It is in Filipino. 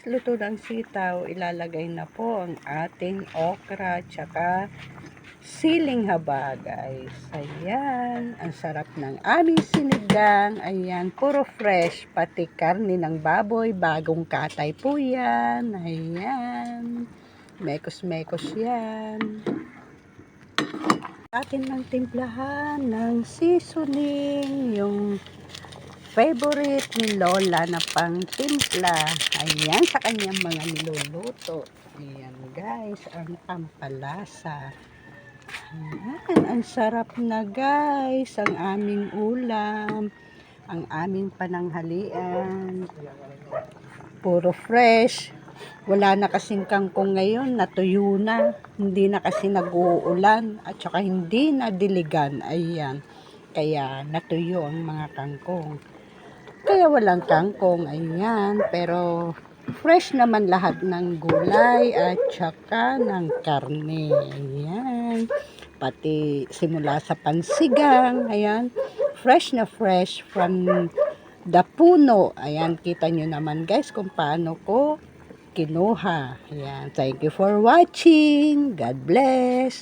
guys, luto ng sitaw. Ilalagay na po ang ating okra tsaka siling haba guys. Ayan, ang sarap ng aming sinigang. Ayan, puro fresh, pati karne ng baboy, bagong katay po yan. Ayan, mekos-mekos yan. Atin ng timplahan ng seasoning, yung favorite ni Lola na pang timpla. Ayan, sa kanyang mga niluluto. Ayan guys, ang pampalasa. Ayan, ang sarap na guys, ang aming ulam, ang aming pananghalian. Puro fresh. Wala na kasing kangkong ngayon, natuyo na. Hindi na kasi nag-uulan at saka hindi na diligan. Ayan, kaya natuyo ang mga kangkong. Kaya walang kangkong, ayan, pero fresh naman lahat ng gulay at saka ng karne, ayan, pati simula sa pansigang, ayan, fresh na fresh from the puno, ayan, kita nyo naman guys kung paano ko kinuha, ayan, thank you for watching, God bless.